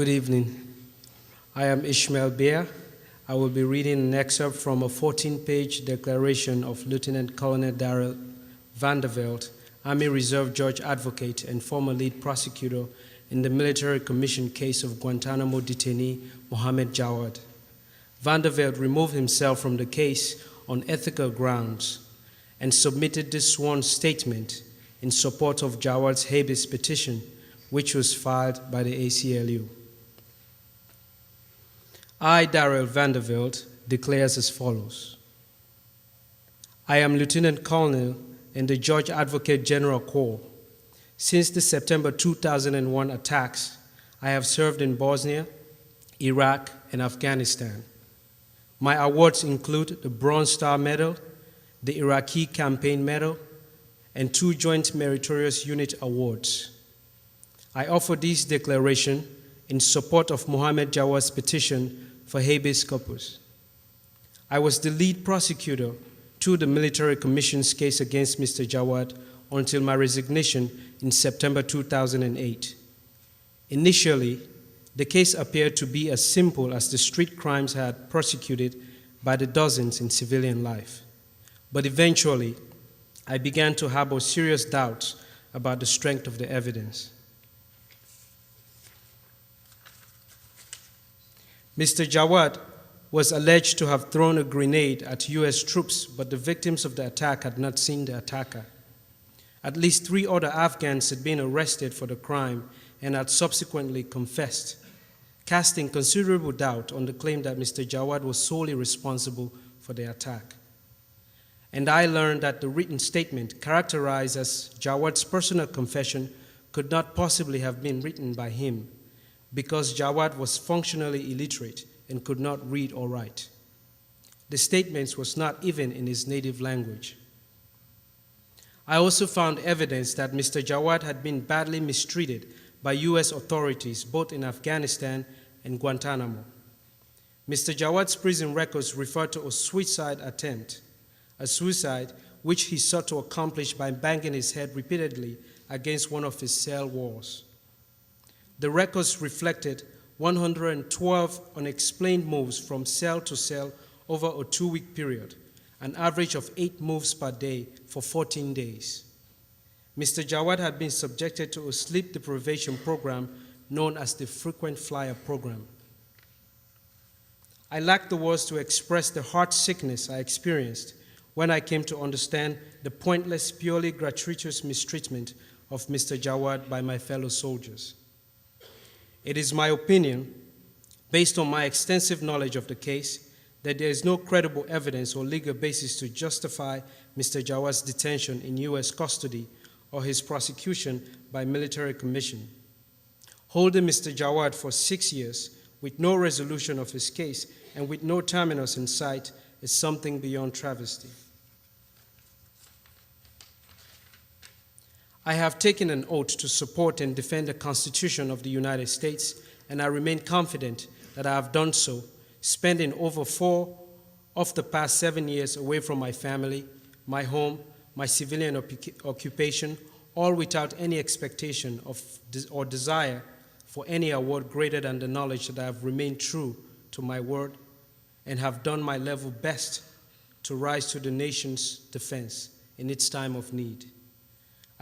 Good evening. I am Ishmael Beah. I will be reading an excerpt from a 14-page declaration of Lieutenant Colonel Darrel Vandeveld, Army Reserve Judge Advocate and former lead prosecutor in the military commission case of Guantanamo detainee Mohammed Jawad. Vandeveld removed himself from the case on ethical grounds and submitted this sworn statement in support of Jawad's habeas petition, which was filed by the ACLU. I, Darrel Vandeveld, declares as follows. I am Lieutenant Colonel in the Judge Advocate General Corps. Since the September 2001 attacks, I have served in Bosnia, Iraq, and Afghanistan. My awards include the Bronze Star Medal, the Iraqi Campaign Medal, and 2 Joint Meritorious Unit Awards. I offer this declaration in support of Mohammed Jawad's petition for habeas corpus. I was the lead prosecutor to the military commission's case against Mr. Jawad until my resignation in September 2008. Initially, the case appeared to be as simple as the street crimes I had prosecuted by the dozens in civilian life. But eventually, I began to harbor serious doubts about the strength of the evidence. Mr. Jawad was alleged to have thrown a grenade at U.S. troops, but the victims of the attack had not seen the attacker. At least 3 other Afghans had been arrested for the crime and had subsequently confessed, casting considerable doubt on the claim that Mr. Jawad was solely responsible for the attack. And I learned that the written statement, characterized as Jawad's personal confession, could not possibly have been written by him, because Jawad was functionally illiterate and could not read or write. The statement was not even in his native language. I also found evidence that Mr. Jawad had been badly mistreated by U.S. authorities both in Afghanistan and Guantanamo. Mr. Jawad's prison records refer to a suicide attempt, a suicide which he sought to accomplish by banging his head repeatedly against one of his cell walls. The records reflected 112 unexplained moves from cell to cell over a 2-week period, an average of 8 moves per day for 14 days. Mr. Jawad had been subjected to a sleep deprivation program known as the frequent flyer program. I lack the words to express the heart sickness I experienced when I came to understand the pointless, purely gratuitous mistreatment of Mr. Jawad by my fellow soldiers. It is my opinion, based on my extensive knowledge of the case, that there is no credible evidence or legal basis to justify Mr. Jawad's detention in U.S. custody or his prosecution by military commission. Holding Mr. Jawad for 6 years with no resolution of his case and with no terminus in sight is something beyond travesty. I have taken an oath to support and defend the Constitution of the United States, and I remain confident that I have done so, spending over 4 of the past 7 years away from my family, my home, my civilian occupation, all without any expectation of or desire for any award greater than the knowledge that I have remained true to my word and have done my level best to rise to the nation's defense in its time of need.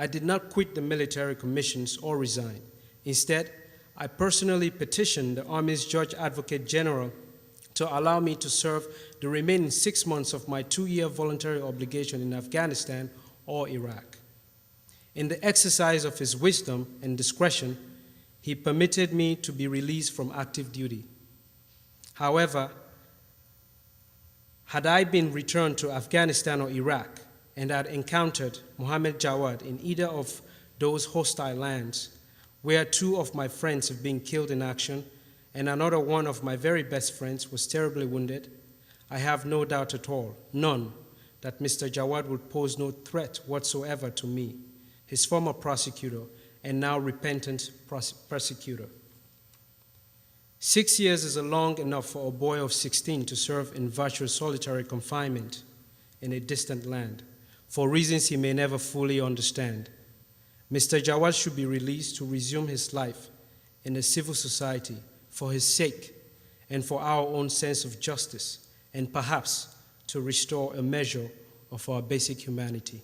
I did not quit the military commissions or resign. Instead, I personally petitioned the Army's Judge Advocate General to allow me to serve the remaining 6 months of my 2-year voluntary obligation in Afghanistan or Iraq. In the exercise of his wisdom and discretion, he permitted me to be released from active duty. However, had I been returned to Afghanistan or Iraq, and had encountered Mohammed Jawad in either of those hostile lands, where 2 of my friends have been killed in action and another one of my very best friends was terribly wounded, I have no doubt at all, none, that Mr. Jawad would pose no threat whatsoever to me, his former prosecutor and now repentant persecutor. 6 years is long enough for a boy of 16 to serve in virtual solitary confinement in a distant land, for reasons he may never fully understand. Mr. Jawad should be released to resume his life in a civil society for his sake and for our own sense of justice, and perhaps to restore a measure of our basic humanity.